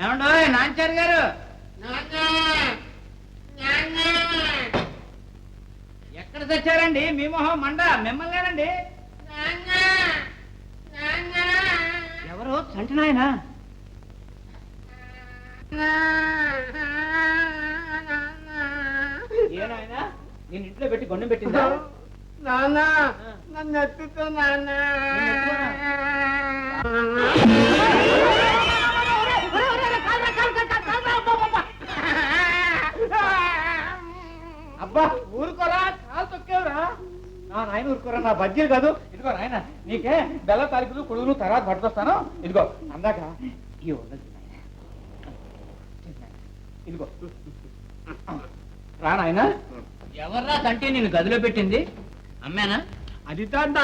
ఏమండో నాంచారు గారు, ఎక్కడ తెచ్చారండి? మీ మొహం మండ, మిమ్మల్నేనండి. ఎవరు చంటినాయనా? ఏనాయనా నేను ఇంట్లో పెట్టి గొండం పెట్టిందా? నాన్న నన్ను ఎత్తుతో నాన్న. అబ్బా ఊరుకోరా, కాలు తొక్కేవరా నా నాయన. ఊరుకోరా, నా బజ్జీలు కాదు. ఇదిగో నాయన, నీకే బెల్ల తాలికలు కొడుగులు తర్వాత పట్టుకొస్తాను. ఇదిగో అందాక ఈ ఉన్నది ఇదిగో రా నాయన. ఎవర్రా కంటే నేను గదిలో పెట్టింది? అమ్మానా? అది తాత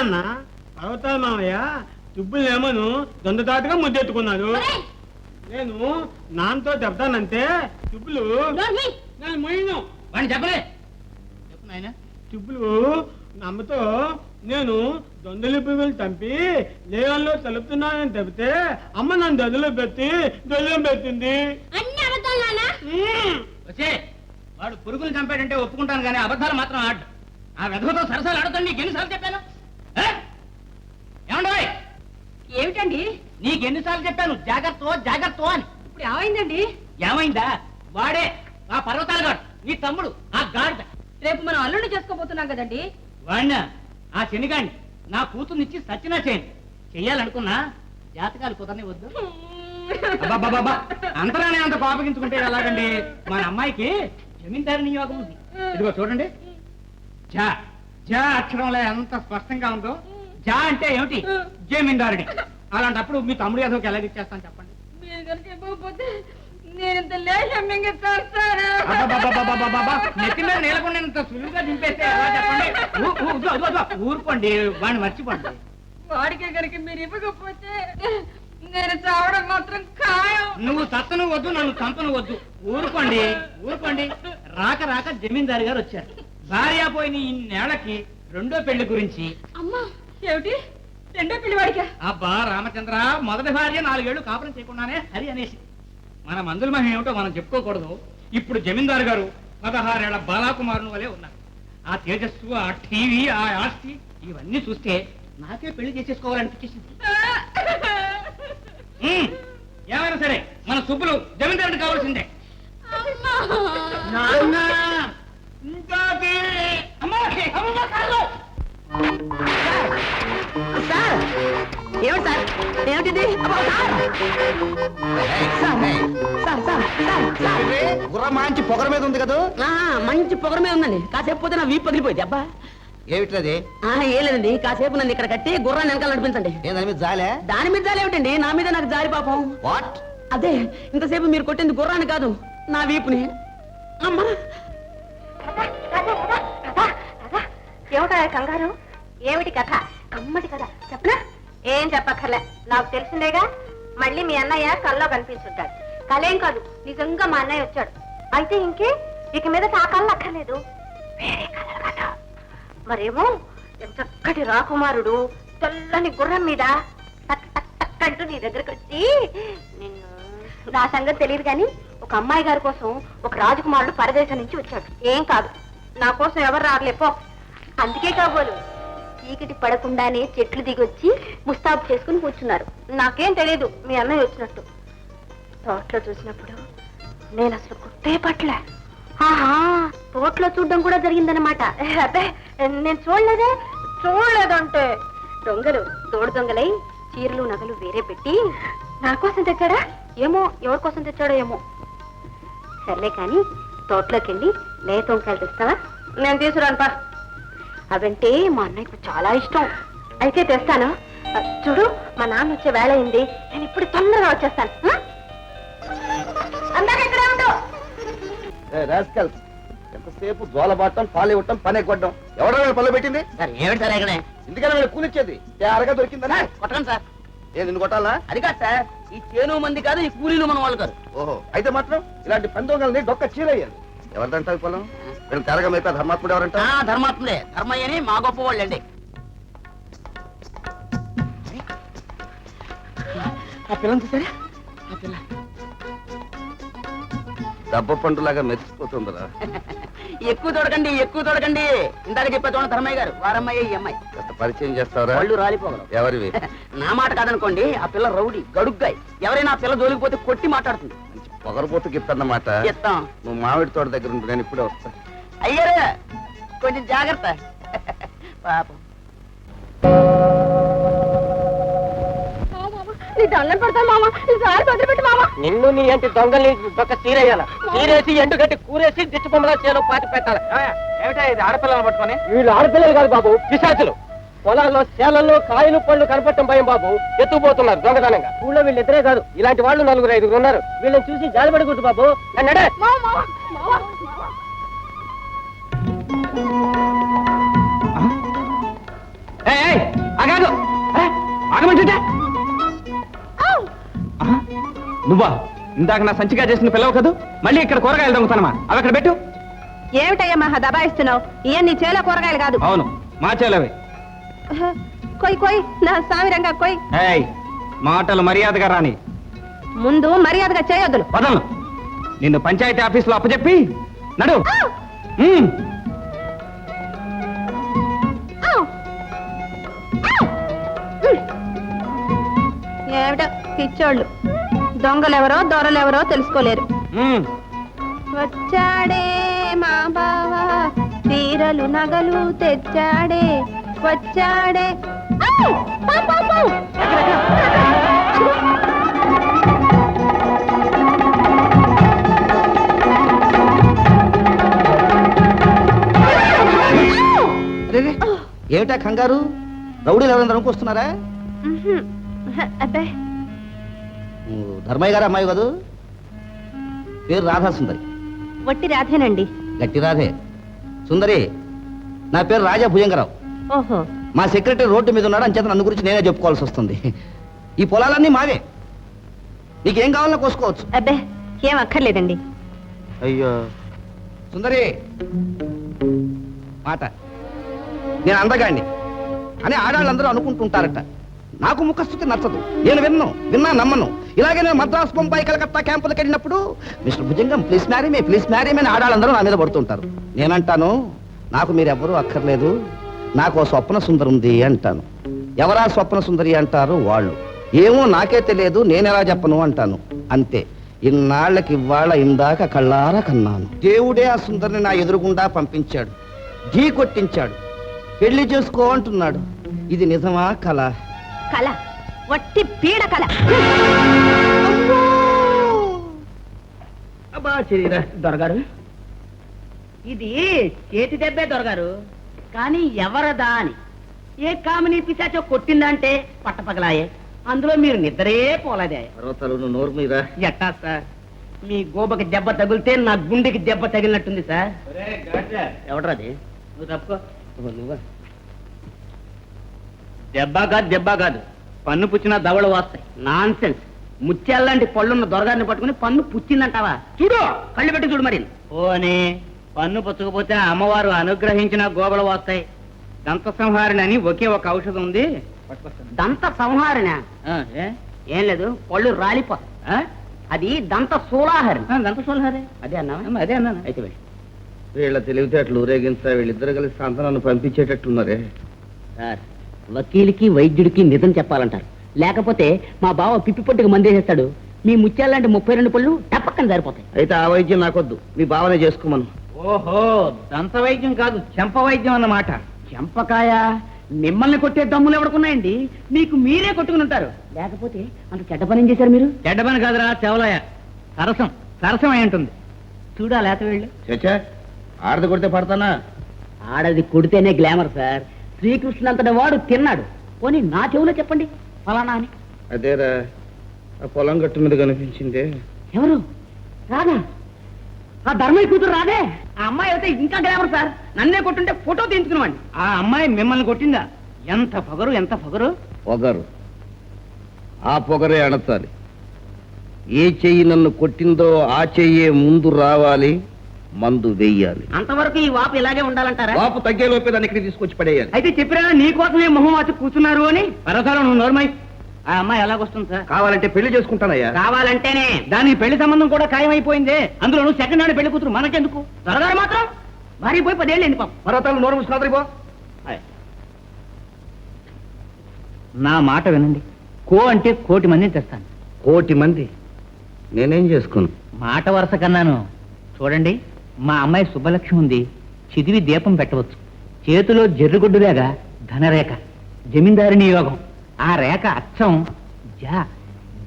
పర్వతా మామయ్య తుబ్బులేమను దొందతాటుగా ముద్దెట్టుకున్నాడు. నేను నాన్నతో చెప్తానంటే తుబ్బులు నేను మొయ్యను. వాడిని చెప్పలే. చెప్పు నాయన. తుబ్బులు నమ్మతో నేను దొందలి పువ్వులు చంపి లేవల్లో తలుపుతున్నానని చెబితే అమ్మ నన్ను దొందలో పెట్టి దొందలం పెట్టింది. వచ్చే వాడు పురుగులు చంపాడంటే ఒప్పుకుంటాను కానీ అబద్ధాలు మాత్రం ఆడు. ఆ వెధవతో సరసాలు ఆడుతాను. నీకు ఎన్నిసార్లు చెప్పాను? ఏమండో ఏమిటండి? నీకెన్నిసార్లు చెప్పాను జాగ్రత్త జాగ్రత్త అని? ఇప్పుడు ఏమైందండి? ఏమైందా? వాడే ఆ పర్వతాల గాడు, నీ తమ్ముడు ఆ గాడిద. రేపు మనం అల్లుడిని చేసుకోబోతున్నాం కదండి. వాడినా ఆ శనిగాడిని నా కూతుర్నిచ్చి సచ్చినా చేయండి. చెయ్యాలనుకున్నా జాతకాలు కుదరని వద్దు. అబ్బాబాబా అంతరానే అంత కోపగించుకుంటే ఎలాగండి? మన అమ్మాయికి జమీందారు నియోగం ఉంది. ఇదిగో చూడండి, జా జా అక్షరంలో ఎంత స్పష్టంగా ఉందో. జా అంటే ఏమిటి? జమీందారుడి. అలాంటప్పుడు మీ తమ్ముడు ఏదోకి ఎలా ఇచ్చేస్తాను చెప్పండి. నెత్తి మీద నీలకుండా ఇంత సులువుగా దింపేస్తే ఎలా చెప్పండి? ఊరుకోండి, వాడిని మర్చిపోండి. వాడికే కనుక మీరు ఇవ్వకపోతే నేను చావడం మాత్రం ఖాయం. నువ్వు సత్తను వద్దు, నన్ను చంపను వద్దు. ఊరుకోండి ఊరుకోండి. రాక రాక జమీందారు గారు వచ్చారు. భార్య పోయిన ఇన్నేళ్లకి రెండో పెళ్లి గురించి. అమ్మా ఏమిటి రెండో పెళ్లి వాడికా? అబ్బా రామచంద్ర, మొదటి భార్య 4 ఏళ్లు కాపురం చేయకుండానే హరి అనేసి. మన మందుల మహిమ ఏమిటో మనం చెప్పుకోకూడదు. ఇప్పుడు జమీందారు గారు 16 ఏళ్ల బాలాకుమారుని వలె ఉన్నారు. ఆ తేజస్సు, ఆ టీవీ, ఆ ఆస్తి ఇవన్నీ చూస్తే నాకే పెళ్లి చేసేసుకోవాలనిపించేసింది. ఏమైనా సరే మన సుబ్బులు జమీందారుని కావాల్సిందే. ఏమిటి సార్? ఏమిటిది? గుర్ర మంచి పొగర మీద ఉంది కదా? మంచి పొగర మీద ఉందండి. కాసేపు పోతే నా వీపు పగిలిపోయింది. అబ్బా ఏమిటది? ఏం లేదండి, కాసేపు నన్ను ఇక్కడ కట్టి గుర్రాన్ని వెనకాల నడిపించండి. దాని మీద జాలే? దాని మీద జాలి ఏమిటండి? నా మీద నాకు జాలి పాపం. వాట్? అదే ఇంతసేపు మీరు కొట్టింది గుర్రాన్ని కాదు, నా వీపుని. అమ్మా ఏమిటా కంగారు? ఏమిటి కథ? కమ్మటి కథ చెప్పనా? ఏం చెప్పక్కర్లే, నాకు తెలిసిందేగా. మళ్ళీ మీ అన్నయ్య కల్లో కనిపించుంటాడు. కలేం కాదు, నిజంగా మా అన్నయ్య వచ్చాడు. అయితే ఇంకే ఇక మీద ఆ కళ్ళు అక్కర్లేదు, వేరే కలర్ కథ. మరేమో చక్కటి రాకుమారుడు తెల్లని గుర్రం మీద టక్ టక్ టక్ అంటూ నీ దగ్గరకు వచ్చి నిన్ను. నా సంగతి తెలియదు కానీ ఒక అమ్మాయి గారి కోసం ఒక రాజకుమారుడు పరదేశం నుంచి వచ్చాడు. ఏం కాదు, నా కోసం ఎవరు రారులేపో. అందుకే కాబోలు చీకటి పడకుండానే చెట్లు దిగొచ్చి ముస్తాబు చేసుకుని కూర్చున్నారు. నాకేం తెలియదు మీ అన్నయ్య వచ్చినట్టు. తోటలో చూసినప్పుడు నేను అసలు గుర్తే పట్లే. ఆహా, తోటలో చూడడం కూడా జరిగిందనమాట. అబ్బే నేను చూడలేదంటే దొంగలు తోడు దొంగలై చీరలు నగలు వేరే పెట్టి నా కోసం తెచ్చాడా ఏమో, ఎవరి కోసం తెచ్చాడో ఏమో. సర్లే కానీ తోటలోకి వెళ్ళి లేత వంకాయలు తెస్తావా? నేను తీసుకురానుపా. అవంటే మా అన్నయ్యకు చాలా ఇష్టం. అయితే తెస్తాను. చూడు, మా నాన్న వచ్చే వేళ అయింది. నేను ఇప్పుడు తొందరగా వచ్చేస్తాను. అందాక ఇక్కడే ఉండు. ఎంతసేపు జోలబాటం, పాలు ఇవ్వటం, పని కొట్టడం. ఎవడో పళ్ళు పెట్టింది? ఏమిటి సార్ ఇక్కడ? ఇందుకని కూలిచ్చేది అరగా దొరికిందా? కొట్టండి సార్. నిన్ను కొట్టాలా? అది కాదు సార్, ఈ చేను మంది కాదు, ఈ కూలీలు మన వాళ్ళు కాదు. ఓహో, అయితే మాత్రం ఇలాంటి పని దొంగల్ని డొక్క చీరయ్యాలి. ఎవరిదంటావు పొలం? వీళ్ళు తెరగా అయిపోయి ధర్మాత్ముడు ఎవరంట? ధర్మాత్ముడే, ధర్మయ్యని మా గొప్ప వాళ్ళండి. ఆ పిల్లని చూసారా? ఆ పిల్ల దెబ్బ పండులాగా మెరిసిపోతుందిరా. ఎక్కువ తోడకండి ఇందాక చెప్పా చూడండి ధర్మయ్య గారు వారమ్మాయి ఈ అమ్మాయి ఎంత పరిచయం చేస్తావరా? వాళ్ళు రాలిపోగలరు. ఎవరివి? నా మాట కాదనుకోండి, ఆ పిల్ల రౌడీ గడుగ్గాయి. ఎవరైనా ఆ పిల్ల జోలికిపోతే కొట్టి మాట్లాడుతుంది. మంచి పొగరబోతు గిత్తన్నమాట. చెప్తాం. నువ్వు మామిడి తోట దగ్గర ఉండు, నేను ఇప్పుడే వస్తా. అయ్యారా కొంచెం జాగ్రత్త. పాపం నీ దండం పెడతాను మామ, ఈసారి వదిలిపెట్టు మామ. నిన్ను నీ అంటే దొంగల్ని ఒక చీరేయాల చీరేసి ఎండు గట్టి కూరేసి దిచ్చు బొమ్మలా చేలో పాతి పెట్టాలి. ఏమిటా ఇది ఆడపిల్లలు పట్టుకొని? వీళ్ళు ఆడపిల్లలు కాదు బాబు, పిశాచులు. పొలాల్లో చేలల్లో కాయలు పళ్ళు కనపడటం భయం బాబు, ఎత్తుకుపోతున్నారు దొంగతనంగా. ఊళ్ళో వీళ్ళిద్దరే కాదు, ఇలాంటి వాళ్ళు 4-5 ఉన్నారు. వీళ్ళని చూసి జాలిపడకూడదు బాబు. నడే ఆగాదు, ఆగమంటుంటే నువ్వా? ఇందాక నా సంచిగా చేసిన పిల్లవు కదూ, మళ్ళీ ఇక్కడ కూరగాయలు దొంగతనమా? అవి అక్కడ పెట్టు. ఏమిటయ్యా మహా దబాయిస్తున్నావు? ఇయ్య నీ చేల కూరగాయలు కాదు. అవును, మా చేలవే. కొయ్ కొయ్ నా సామిరంగా కొయ్. ఏయ్, మాటలు మర్యాదగా రాని. ముందు మర్యాదగా చేయొద్దులు. వదలను. నిన్ను పంచాయతీ ఆఫీసులో అప్పచెప్పి నడు. ఉమ్. ఏమిటో పిచ్చోళ్ళు, దొంగలెవరో దొరలెవరో తెలుసుకోలేరు. ఉమ్. వచ్చాడే మా బావా, చీరలు నగలు తెచ్చాడే, వచ్చాడే. ఏమిటా కంగారు? రౌడీలు ఎవరైనా అనుకొస్తున్నారా? అబ్బే, ధర్మయ్య గారు అమ్మాయి కాదు? పేరు రాధా సుందరి. వట్టి రాధేనండి. గట్టి రాధే. సుందరి, నా పేరు రాజా భుజంగరావు. ఓహో, మా సెక్రటరీ రోడ్డు మీద ఉన్నాడు, అంచేత నన్ను గురించి నేనే చెప్పుకోవాల్సి వస్తుంది. ఈ పొలాలన్నీ మావే, నీకేం కావాలన్నా కోసుకోవచ్చు. అబ్బే ఏం అక్కర్లేదండి. అయ్యో సుందరి, మాట నేను అందగాడిని అని ఆడాళ్ళందరూ అనుకుంటుంటారట. నాకు ముఖస్థుతి నచ్చదు, నేను విన్నా నమ్మను. ఇలాగే నేను మద్రాసు, బొంబాయి, కలకత్తా క్యాంపులకు వెళ్ళినప్పుడు mister Bhujangam please marry me అని ఆడాళ్ళందరూ నా మీద పడుతుంటారు. నేనంటాను, నాకు మీరెవ్వరూ అక్కర్లేదు, నాకు ఓ స్వప్న సుందరి ఉంది అంటాను. ఎవరా స్వప్న సుందరి అంటారు వాళ్ళు. ఏమో నాకే తెలియదు, నేనెలా చెప్పను అంటాను. అంతే. ఇన్నాళ్ళకి ఇవాళ ఇందాక కళ్ళారా కన్నాను. దేవుడే ఆ సుందరిని నా ఎదురుగుండా పంపించాడు, ఢీ కొట్టించాడు, పెళ్లి చేసుకో అంటున్నాడు. ఇది నిజమా కళ? కళ, వట్టి పీడ కళ. అబ్బా శరీరా దొరగారు, ఇది చేతి దెబ్బే దొరగారు. కానీ ఎవరదా అని ఏ కామిని పిశాచో కొట్టిందంటే పట్టపగలాయే. అందులో మీరు నిద్రే పోలేదే. పర్వతాలు నోరు మీరా? ఎట్టా సార్, మీ గోబకి దెబ్బ తగిలితే నా గుండెకి దెబ్బ తగిలినట్టుంది సార్. ఎవడరాది? నువ్వు తప్పుకో. నువ్వా? దెబ్బ కాదు, పన్ను పుచ్చినా దవడ వాస్తాయి. Non sense. ముత్యాలంటి పళ్ళున్న దొరగారిని పట్టుకుని పన్ను పుచ్చిందంటావా? చూడు, కళ్ళు పెట్టి చూడు. మరి పోనీ పన్ను పుచ్చకపోతే అమ్మవారు అనుగ్రహించిన గోబలు వస్తాయి. దంత సంహారిణి అని ఒకే ఒక ఔషధం ఉంది. దంత సంహారిణ? ఏం లేదు, పళ్ళు రాలిపోతాయి. అది దంత సూలాహరి. దంత సూలాహరి అదే అన్నా? అదే అన్నాను. అయితే వెళ్ళి వీళ్ళ తెలివితేటలు ఊరేగించా, వీళ్ళిద్దరు కలిసి సంతానాన్ని పంపించేటట్టున్నారే. సార్, వకీలుకి వైద్యుడికి నిజం చెప్పాలంటారు, లేకపోతే మా బావ పిప్పి పొట్టుకు మందేసేస్తాడు. మీ ముత్యాలంటే 32 పళ్ళు టపక్కన సరిపోతాయి. అయితే ఆ వైద్యం నాకొద్దు, మీ భావనే చేసుకోమను. ఓహో, దంత వైద్యం కాదు, చెంప వైద్యం అన్నమాట. చెంపకాయ? మిమ్మల్ని కొట్టే దమ్ములు ఎవడుకున్నాయండి? మీకు మీరే కొట్టుకుని ఉంటారు. లేకపోతే అంత చెడ్డ పని చేశారు మీరు. చెడ్డ పని కాదురా చెవలయ్య, సరసం అయి ఉంటుంది. చూడా లేత వీళ్ళు. చచ్చా, ఆడది కొడితే పడతానా? ఆడది కొడితేనే గ్లామర్ సార్. శ్రీకృష్ణుడు అంతటి వాడు తిన్నాడు. పోనీ నా చెవులో చెప్పండి ఫలానా అని. అదేరా, ఆ పొలం గట్టు మీద కనిపించిందే. ఎవరు? రాదా? ఆ ధర్మయ్య కూతురు రాదే? ఆ అమ్మాయి అయితే ఇంకా గ్లామర్ సార్. నన్నే కొట్టుంటే ఫోటో తీయించుకున్నామండి. ఆ అమ్మాయి మిమ్మల్ని కొట్టిందా? ఎంత పొగరు. పొగరు, ఆ పొగరే అణచాలి. ఏ చెయ్యి నన్ను కొట్టిందో ఆ చెయ్యే ముందు రావాలి, మందు వెయ్యాలి. అంతవరకు ఈ వాపు ఇలాగే ఉండాలంటారా? వాపు తగ్గేలోపే దాన్ని ఇక్కడ తీసుకొచ్చి పడేయాలి. అయితే చెప్పిరా నీకోసమే మొహం వాచి కూర్చున్నారు అని. పరసాలు నువ్వు నోర్మై. ఆ అమ్మాయి ఎలాగొస్తుంది సార్? కావాలంటే పెళ్లి చేసుకుంటానయ్యా. కావాలంటేనే దానికి పెళ్లి సంబంధం కూడా ఖాయమైపోయింది. అందులోనూ సెకండ్ హ్యాండ్ పెళ్లి కూతురు మనకెందుకు? దొరగారు మాత్రం భార్య పోయి 10 ఏళ్ళు పాపం. మరొకళ్ళు నోరు మూసుకున్నావు పో. నా మాట వినండి. కో అంటే 1 కోటి మందిని తెస్తాను. 1 కోటి మంది నేనేం చేసుకోను. మాట వరుస కన్నాను. చూడండి, మా అమ్మాయి శుభలక్ష్మి ఉంది. చిదివి దీపం పెట్టవచ్చు. చేతిలో జర్రుగుడ్డులాగా ధనరేఖ, జమీందారిని యోగం. ఆ రేఖ అచ్చం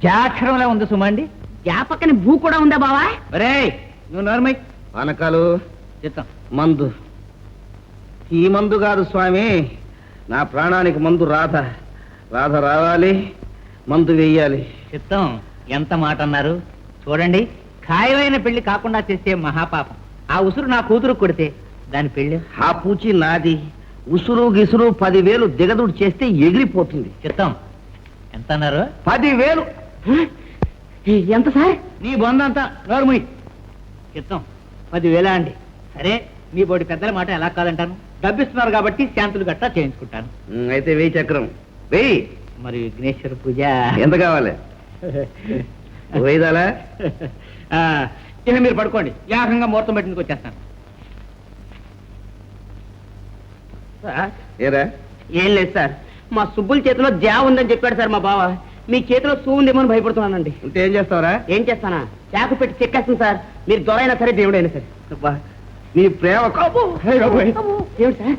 జాక్షరంలా ఉంది సుమండి. జాపక్కని భూ కూడా ఉందా బావా? రే నువ్వు నోర్మై. పానకాలు చిత్తం మందు. ఈ మందు కాదు స్వామి, నా ప్రాణానికి మందు రాధ. రాధ రావాలి, మందు వెయ్యాలి. చిత్తం ఎంత మాట అన్నారు. చూడండి, ఖాయమైన పెళ్లి కాకుండా చేసే మహాపాపం. ఆ ఉసురు నా కూతురు కొడితే దాని పెళ్లి. ఆ పూచి నాది. ఉసురు గిసురు 10,000 దిగదుడు చేస్తే ఎగిరిపోతుంది. చిత్తం ఎంత అన్నారు? 10,000. ఎంత సార్? నీ బొందంతా నోరుముయ్. చిత్తం 10,000 అండి. సరే, మీ బోడి పెద్దల మాట ఎలా కాదంటాను. డబ్బిస్తున్నారు కాబట్టి శాంతులు గట్టా చేయించుకుంటాను. అయితే 1000 చక్రం వెయ్యి. మరి విఘ్నేశ్వర పూజ ఎంత కావాలి? 5,000. ఇక మీరు పడుకోండి. యాగంగా ముహూర్తం పెట్టిందుకు వచ్చేస్తాను. ఏరా? ఏం లేదు సార్, మా సుబ్బుల చేతిలో జా ఉందని చెప్పాడు సార్ మా బావ. మీ చేతిలో సూ ఉందేమో అని భయపడుతున్నానండి. ఉంటే ఏం చేస్తావురా? ఏం చేస్తానా? చాకు పెట్టి చెక్కేస్తాను సార్. మీరు దొరైనా సరే దేవుడైనా సరే. నీ ప్రేమ ఏమిటి సార్?